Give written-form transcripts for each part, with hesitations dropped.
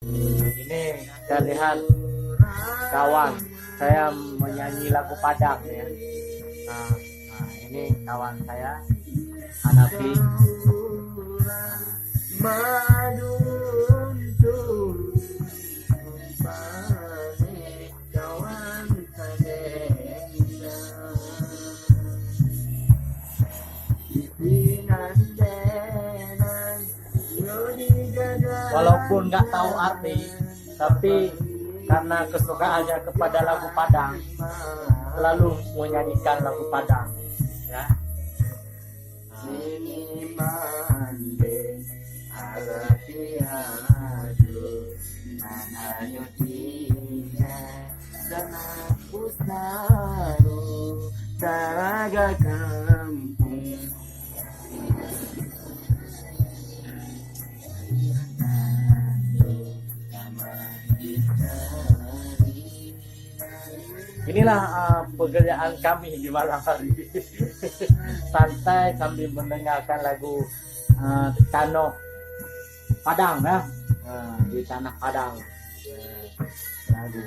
Ini kita lihat kawan saya menyanyi lagu Padang ya. Nah, ini kawan saya Hanafi. Walaupun nggak tahu arti, tapi karena kesukaannya kepada lagu Padang, selalu menyanyikan lagu Padang, ya. Inilah pekerjaan kami di malam hari. Santai sambil mendengarkan lagu Tanah Padang ya. Di Tanah Padang lagu.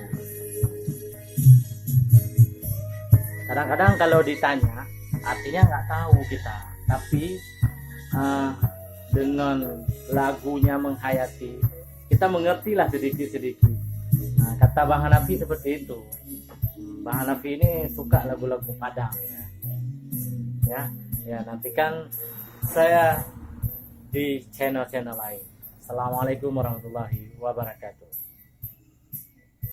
Kadang-kadang kalau ditanya artinya nggak tahu kita, tapi dengan lagunya menghayati kita mengertilah sedikit-sedikit. Nah, kata Bang Hanafi seperti itu. Bang Hanafi ini suka lagu-lagu Padang ya, nantikan saya di channel-channel lain. Assalamualaikum warahmatullahi wabarakatuh.